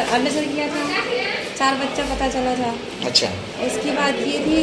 Ultrasound किया था, 4 बच्चा पता चला था। अच्छा। इसकी बात की थी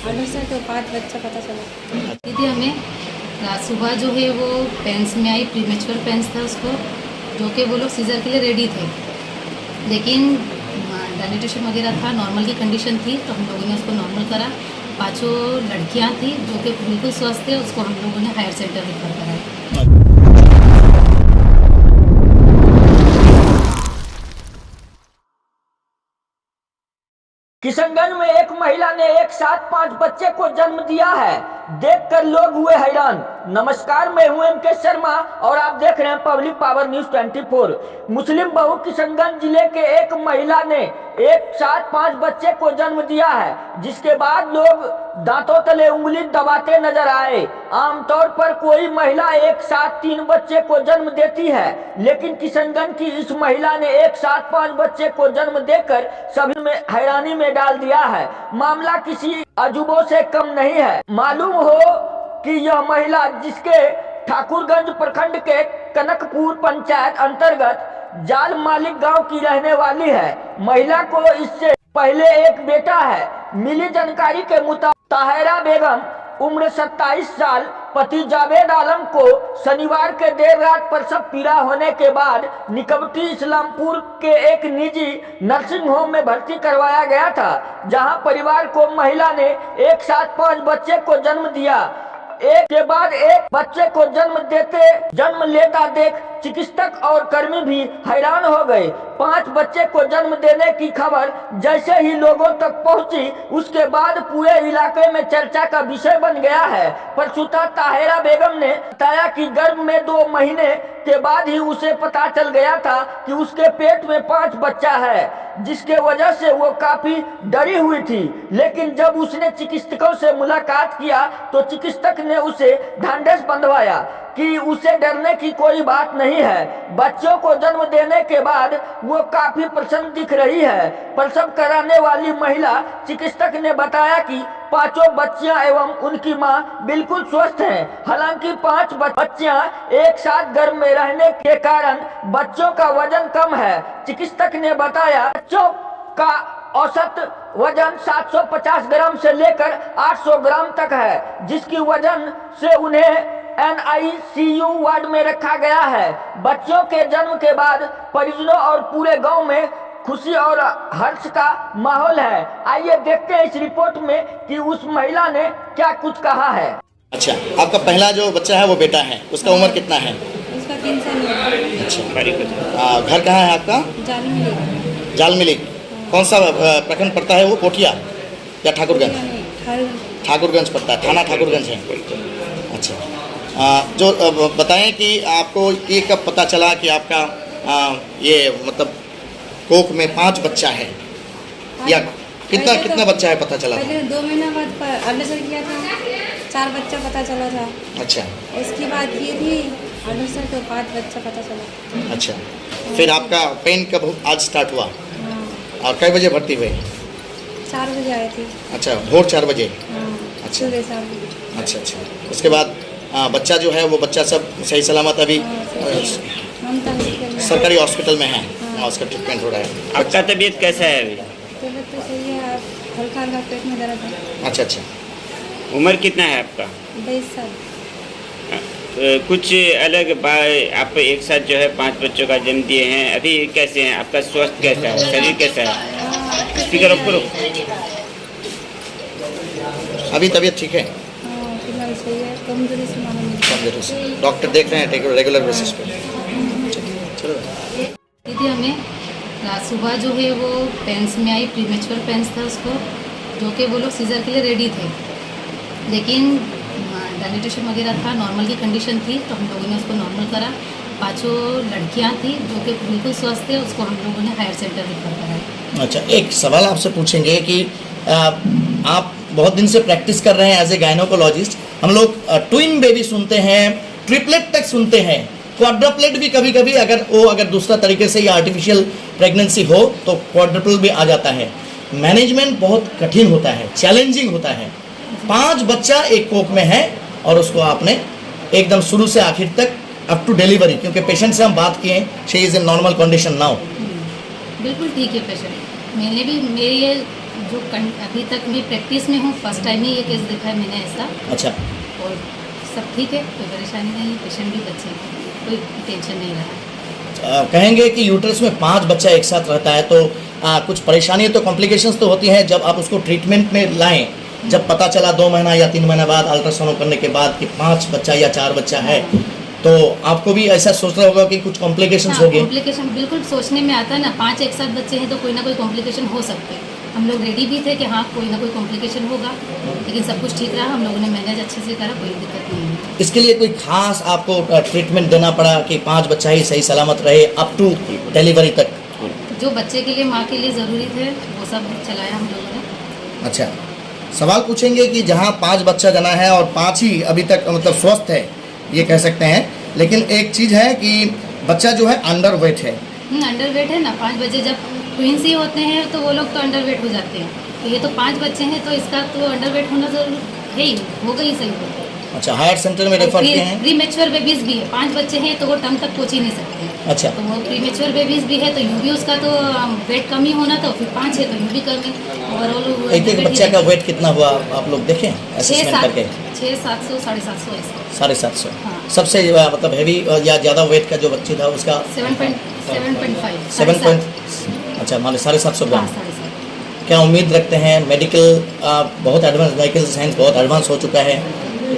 अल्ट्रासाउंड तो 5 बच्चा पता चला। दीदी हमें सुबह जो है वो पेंस में आई, प्रीमेच्योर पेंस था उसको, जो कि वो लोग सीजर के लिए रेडी थे, लेकिन डायलिटेशन वगैरह था, नॉर्मल की कंडीशन थी, तो हम लोगों ने उसको नॉर्मल करा। 5 लड़कियां थी जो कि बिल्कुल स्वस्थ थे, उसको हम लोगों ने हायर सेंटर रेफर कराया। किशनगंज में एक महिला ने एक साथ 5 बच्चे को जन्म दिया है। देखकर लोग हुए हैरान। नमस्कार, मैं हूं एम.के. शर्मा और आप देख रहे हैं पब्लिक पावर न्यूज 24। मुस्लिम बहु किशनगंज जिले के एक महिला ने एक साथ 5 बच्चे को जन्म दिया है, जिसके बाद लोग दांतों तले उंगली दबाते नजर आए। आमतौर पर कोई महिला एक साथ 3 बच्चे को जन्म देती है, लेकिन किशनगंज की इस महिला ने एक साथ 5 बच्चे को जन्म देकर सभी में हैरानी में डाल दिया है। मामला किसी अजूबों से कम नहीं है। मालूम हो कि यह महिला, जिसके ठाकुरगंज प्रखंड के कनकपुर पंचायत अंतर्गत जाल मालिक गांव की रहने वाली है। महिला को इससे पहले एक बेटा है। मिली जानकारी के मुताबिक ताहिरा बेगम उम्र 27 साल पति जावेद आलम को शनिवार के देर रात प्रसव पीड़ा होने के बाद निकटवर्ती इस्लामपुर के एक निजी नर्सिंग होम में भर्ती करवाया गया था, जहां परिवार को महिला ने एक साथ 5 बच्चे को जन्म दिया। एक के बाद एक बच्चे को जन्म लेता देख चिकित्सक और कर्मी भी हैरान हो गए। 5 बच्चे को जन्म देने की खबर जैसे ही लोगों तक पहुंची, उसके बाद पूरे इलाके में चर्चा का विषय बन गया है। प्रसूता ताहिरा बेगम ने बताया कि गर्भ में 2 महीने के बाद ही उसे पता चल गया था कि उसके पेट में 5 बच्चा है, जिसके वजह से वो काफी डरी हुई थी। लेकिन जब उसने चिकित्सकों से मुलाकात किया तो चिकित्सक ने उसे ढांढस बंधवाया कि उसे डरने की कोई बात नहीं है। बच्चों को जन्म देने के बाद वो काफी प्रसन्न दिख रही है। प्रसव कराने वाली महिला चिकित्सक ने बताया कि 5 बच्चियां एवं उनकी मां बिल्कुल स्वस्थ हैं। हालांकि 5 बच्चियां एक साथ गर्भ में रहने के कारण बच्चों का वजन कम है। चिकित्सक ने बताया बच्चों का औसत वजन 750 ग्राम से लेकर 800 ग्राम तक है, जिसकी वजन से उन्हें NICU वार्ड में रखा गया है। बच्चों के जन्म के बाद परिजनों और पूरे गांव में खुशी और हर्ष का माहौल है। आइए देखते हैं इस रिपोर्ट में कि उस महिला ने क्या कुछ कहा है। अच्छा, आपका पहला जो बच्चा है वो बेटा है, उसका उम्र कितना है? उसका 3 साल है। अच्छा, घर कहाँ है आपका? जाल मिली। कौन सा प्रखंड पड़ता है वो? कोठिया या ठाकुरगंज? ठाकुरगंज पड़ता है, थाना ठाकुरगंज है। अच्छा, जो बताएं कि आपको ये कब पता चला कि आपका ये मतलब कोख में 5 बच्चा है, या कितना बच्चा है पता चला? पहले 2 महीना बाद अल्ट्रासाउंड किया था, 4 बच्चा पता चला था। अच्छा। इसकी बात की थी अल्ट्रासाउंड तो 5 बच्चा पता चला। अच्छा, फिर आपका पेन कब आज स्टार्ट हुआ? हाँ। और कई बजे भर्ती हुए? 4 बजे आए थे। अच्छा, भोर 4 बजे। हाँ। अच्छा। सुबह 4 बजे। अच्छा, उसके बाद बच्चा जो है वो बच्चा सब सही सलामत अभी सरकारी हॉस्पिटल में है। हाँ, उसका ट्रीटमेंट हो रहा है। आपका तबीयत कैसा है अभी? तबीयत तो सही है, हल्का हल्का पेट में दर्द है। अच्छा। उम्र कितना है आपका? 22 साल। कुछ अलग आप एक साथ जो है 5 बच्चों का जन्म दिए हैं, अभी कैसे हैं? आपका स्वास्थ्य कैसा है? शरीर कैसा है? स्पीकर ऑफ करो। अभी तबीयत ठीक है? फिलहाल सही है, कमजोरी से मालूम से डॉक्टर देख रहे हैं रेगुलर बेसिस पे। चलो दीदी हमें सुबह जो है वो पेंस में आई, प्रीमेच्योर पेंस था उसको, जो कि वो लोग सीजर के लिए रेडी थे, लेकिन डायलिटेशन वगैरह था, नॉर्मल की कंडीशन थी, तो हम लोगों ने उसको नॉर्मल करा। 5 लड़कियां थी जो कि बिल्कुल स्वस्थ थे, उसको हम लोगों ने हायर सेंटर रेफर कराया। अच्छा, एक सवाल आपसे पूछेंगे कि आप बहुत दिन से प्रैक्टिस कर रहे हैं एज ए गायनोकोलॉजिस्ट। हम लोग ट्विन बेबी सुनते हैं, ट्रिपलेट तक सुनते हैं, क्वाड्रपलेट भी कभी कभी अगर दूसरा तरीके से या आर्टिफिशियल प्रेगनेंसी हो तो क्वाड्रपल भी आ जाता है। मैनेजमेंट बहुत कठिन होता है, चैलेंजिंग होता है। 5 बच्चा एक कोख में है और उसको आपने एकदम शुरू से आखिर तक अप टू डिलीवरी, क्योंकि पेशेंट से हम बात किए, she is in normal condition now, बिल्कुल ठीक है पेशेंट। मैंने भी मेरी ये जो अभी तक मैं प्रैक्टिस में हूँ, फर्स्ट टाइम ही ये केस देखा है मैंने ऐसा, अच्छा, और सब ठीक है, कोई परेशानी नहीं, पेशेंट भी बच्चे हैं, कोई टेंशन नहीं रहा। कहेंगे कि यूट्रस में 5 बच्चा एक साथ रहता है तो कुछ परेशानी तो कॉम्प्लिकेशंस तो होती हैं जब आप उसको ट्रीटमेंट में लाएं, जब पता चला 2 महीना या 3 महीना बाद अल्ट्रासाउंड करने के बाद कि 5 बच्चा या 4 बच्चा है, तो आपको भी ऐसा सोचना होगा कि कुछ कॉम्प्लिकेशंस हाँ, हो गए। कॉम्प्लिकेशन बिल्कुल सोचने में आता है ना, 5 एक साथ बच्चे हैं तो कोई ना कोई कॉम्प्लिकेशन हो सकते हैं। हम लोग रेडी भी थे कि हाँ कोई ना कोई कॉम्प्लिकेशन होगा, लेकिन सब कुछ ठीक रहा, हम लोगों ने मैनेज अच्छे से करा, कोई दिक्कत नहीं है। इसके लिए कोई खास आपको ट्रीटमेंट देना पड़ा कि 5 बच्चा ही सही सलामत रहे अप टू डिलीवरी तक? जो बच्चे के लिए, माँ के लिए ज़रूरी थे वो सब चलाया हम लोगों ने। अच्छा, सवाल पूछेंगे कि जहाँ 5 बच्चा जना है और 5 ही अभी तक मतलब स्वस्थ है ये कह सकते हैं, लेकिन एक चीज़ है कि बच्चा जो है अंडर वेट है। अंडर वेट है ना, 5 बच्चे जब ट्विंस ही होते हैं तो वो लोग तो अंडर वेट हो जाते हैं, तो ये तो 5 बच्चे हैं तो इसका तो अंडर वेट होना जरूर है ही, होगा ही सही होगा। अच्छा, हायर सेंटर में रेफर किए हैं? प्री मैच्योर बेबीज भी है, 5 बच्चे हैं तो वो टर्म तक पहुँच ही नहीं सकते हैं। अच्छा, तो वो प्री मैच्योर बेबीज भी है तो यूं भी उसका तो वेट कम ही होना था, फिर 5 है तो यूं भी कम है ओवरऑल। एक बच्चे का वेट कितना हुआ आप लोग देखें असेसमेंट करके? 600-700 750 ऐसा। 750। हाँ। सबसे मतलब हैवी या ज़्यादा वेट का जो बच्चे था उसका 7.5 7 पॉइंट, अच्छा मान लो 750 ग्राम। 7.5। क्या उम्मीद रखते हैं? मेडिकल बहुत एडवांस, मेडिकल साइंस बहुत एडवांस हो चुका है,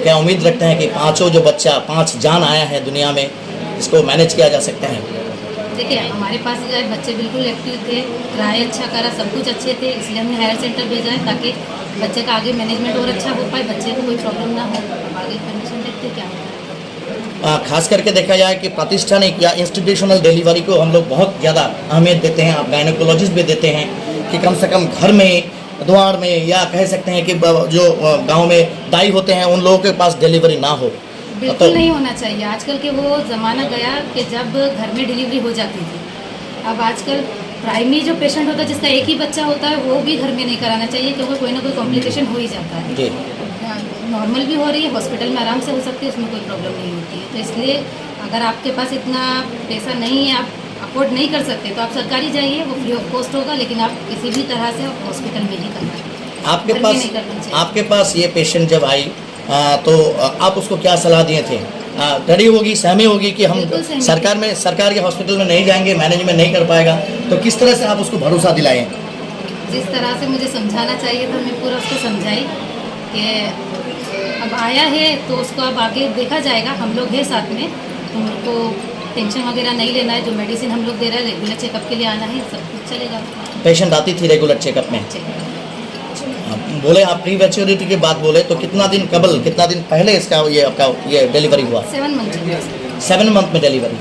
क्या उम्मीद रखते हैं कि 5 जो बच्चा 5 जान आया है दुनिया में, इसको मैनेज किया जा सकता है? देखिए हमारे पास जो है बच्चे बिल्कुल एक्टिव थे, ट्राई अच्छा करा, सब कुछ अच्छे थे, इसलिए हमने हायर सेंटर भेजा है ताकि बच्चे का आगे मैनेजमेंट और अच्छा हो पाए, बच्चे को कोई प्रॉब्लम ना हो। अब आगे कंडीशन देखते क्या होता है। खास करके देखा जाए कि प्रातिष्ठानिक या इंस्टीट्यूशनल डिलीवरी को हम लोग बहुत ज़्यादा अहमियत देते हैं, आप गायनोकोलॉजिस्ट भी देते हैं कि कम से कम घर में, द्वार में, या कह सकते हैं कि जो गांव में दाई होते हैं उन लोगों के पास डिलीवरी ना हो। बिल्कुल तो नहीं होना चाहिए। आजकल के वो ज़माना गया कि जब घर में डिलीवरी हो जाती थी, अब आजकल प्राइमरी जो पेशेंट होता है जिसका एक ही बच्चा होता है वो भी घर में नहीं कराना चाहिए, क्योंकि कोई ना कोई कॉम्प्लिकेशन हो ही जाता है। जी, नॉर्मल भी हो रही है, हॉस्पिटल में आराम से हो सकती है, उसमें कोई प्रॉब्लम नहीं होती है। तो इसलिए अगर आपके पास इतना पैसा नहीं है, आप अफोर्ड नहीं कर सकते, तो आप सरकारी जाइए, वो फ्री ऑफ कॉस्ट होगा, लेकिन आप किसी भी तरह से हॉस्पिटल में ही करना है। आपके पास ये पेशेंट जब आई तो आप उसको क्या सलाह दिए थे? डरी होगी, सहमी होगी कि हम बिल्कुल सहमी सरकार के हॉस्पिटल में नहीं जाएंगे, मैनेजमेंट नहीं कर पाएगा, तो किस तरह से आप उसको भरोसा दिलाएं? जिस तरह से मुझे समझाना चाहिए था मैं पूरा उसको समझाई कि अब आया है तो उसको अब आगे देखा जाएगा, हम लोग हैं साथ में, तो उनको टेंशन वगैरह नहीं लेना है, जो मेडिसिन हम लोग दे रहे हैं रेगुलर चेकअप के लिए आना है, सब कुछ चलेगा। पेशेंट आती थी रेगुलर चेकअप में? बोले आप प्री मैच्योरिटी की बात बोले तो कितना दिन पहले इसका ये डिलीवरी हुआ? 7 मंथ। 7 मंथ में डिलीवरी।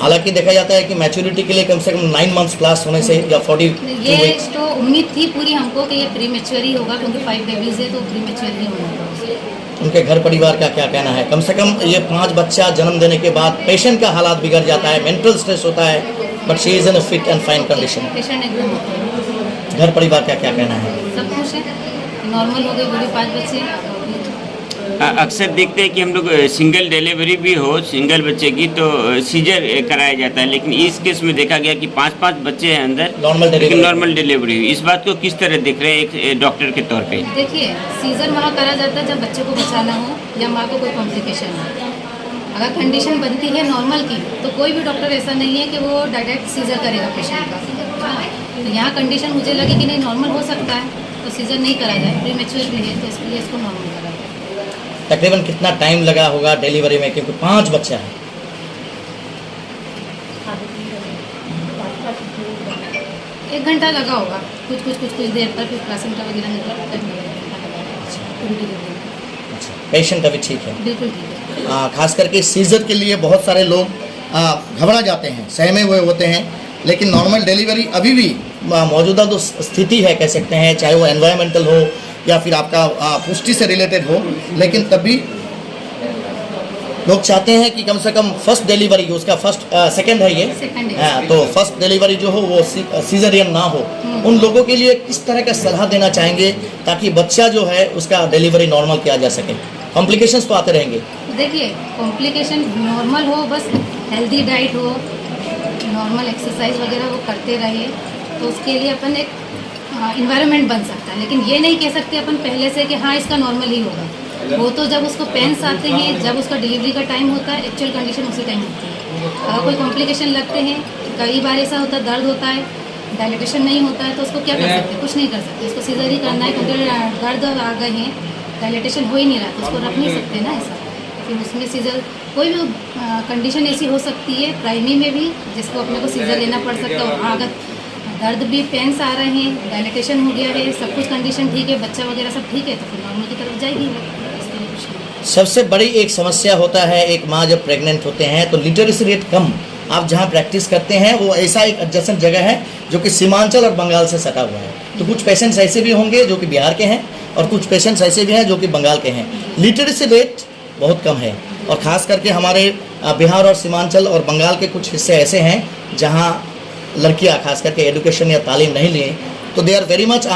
हालांकि देखा जाता है कि मैच्योरिटी के लिए कम से कम 9 मंथ्स प्लस होने से या 42 ये वीक्स। तो उम्मीद थी पूरी हमको कि ये प्री मैच्योर ही होगा, क्योंकि 5 बेबीज है तो प्री मैच्योर ही होना था उसे। उनके घर परिवार का क्या कहना है? कम से कम ये 5 बच्चा जन्म देने के बाद पेशेंट का हालात बिगड़ जाता है, मेंटल स्ट्रेस होता है, but she is in a fit and fine condition. Patient एकदम ओके है। घर परिवार का क्या कहना है? सब खुश है, नॉर्मल हो गई, पूरी 5 बच्चे। अक्सर देखते हैं कि हम लोग सिंगल डिलीवरी भी हो, सिंगल बच्चे की तो सीजर कराया जाता है, लेकिन इस केस में देखा गया कि 5 बच्चे हैं अंदर, लेकिन नॉर्मल डिलीवरी हुई। इस बात को किस तरह देख रहे हैं एक डॉक्टर के तौर पे? देखिए सीजर वहाँ करा जाता है जब बच्चे को बचाना हो या माँ को कोई कॉम्प्लिकेशन हो। अगर कंडीशन बनती है नॉर्मल की तो कोई भी डॉक्टर ऐसा नहीं है कि वो डायरेक्ट सीजर करेगा पेशेंट का। तो यहाँ कंडीशन मुझे लगी कि नहीं नॉर्मल हो सकता है तो सीजर नहीं करा जाए, प्री मैच्योर भी है तो इसके लिए इसको नॉर्मल करा जाए। तकरीबन कितना टाइम लगा होगा डिलीवरी में, क्योंकि 5 बच्चा है? 1 घंटा लगा होगा, कुछ देर तक, फिर प्लासेंटा वगैरह निकला, 1 घंटा लगा पूरी डिलीवरी। अच्छा, पेशेंट अभी ठीक है? बिल्कुल ठीक है। खास करके सीजर के लिए बहुत सारे लोग घबरा जाते हैं, सहमे हुए होते हैं, लेकिन नॉर्मल डिलीवरी अभी भी मौजूदा जो स्थिति है कह सकते हैं, चाहे वो एनवायरमेंटल हो या फिर आपका पुष्टि से रिलेटेड हो, लेकिन तब भी लोग चाहते हैं कि कम से कम फर्स्ट डिलीवरी, उसका सेकंड है ये, सेकंड है। तो फर्स्ट डिलीवरी जो हो वो सीजरियन ना हो। उन लोगों के लिए किस तरह का सलाह देना चाहेंगे ताकि बच्चा जो है उसका डिलीवरी नॉर्मल किया जा सके? कॉम्प्लिकेशंस तो आते रहेंगे। देखिए कॉम्प्लिकेशन नॉर्मल हो, बस हेल्दी डाइट हो, नॉर्मल एक्सरसाइज वगैरह वो करते रहे तो उसके लिए अपन एक इन्वायरमेंट बन सकता है। लेकिन ये नहीं कह सकते अपन पहले से कि हाँ इसका नॉर्मल ही होगा। वो तो जब उसको पेन्स आते हैं, जब उसका डिलीवरी का टाइम होता है, एक्चुअल कंडीशन उसी टाइम होती है। अगर कोई कॉम्प्लिकेशन लगते हैं, कई बार ऐसा होता है दर्द होता है, डायलिटेशन नहीं होता है, तो उसको क्या कर सकते हैं? कुछ नहीं कर सकते, उसको सीजर ही करना है क्योंकि दर्द आ गए हैं, डायलिटेशन हो ही नहीं रहा तो उसको रख नहीं सकते ना ऐसा। फिर उसमें सीजर कोई भी कंडीशन ऐसी हो सकती है प्राइमरी में भी जिसको अपने को सीजर लेना पड़ सकता है। और अगर दर्द भी पेन्स आ रहे हैं, डायलिटेशन हो गया है, सब कुछ कंडीशन ठीक है, बच्चा वगैरह सब ठीक है, तो फिर नॉर्मल की तरफ जाएगी। इसके लिए कुछ नहीं। सबसे बड़ी एक समस्या होता है एक माँ जब प्रेग्नेंट होते हैं तो लिटरेसी रेट कम। आप जहाँ प्रैक्टिस करते हैं वो ऐसा एक एडजेसेंट जगह है जो कि सीमांचल और बंगाल से सटा हुआ है। तो कुछ पेशेंट्स ऐसे भी होंगे जो कि बिहार के हैं और कुछ पेशेंट्स ऐसे भी हैं जो कि बंगाल के हैं। लिटरेसी रेट बहुत कम है और ख़ास करके हमारे बिहार और सीमांचल और बंगाल के कुछ हिस्से ऐसे हैं जहाँ लड़कियाँ खास करके एजुकेशन या तालीम नहीं लिए, तो दे आर वेरी मच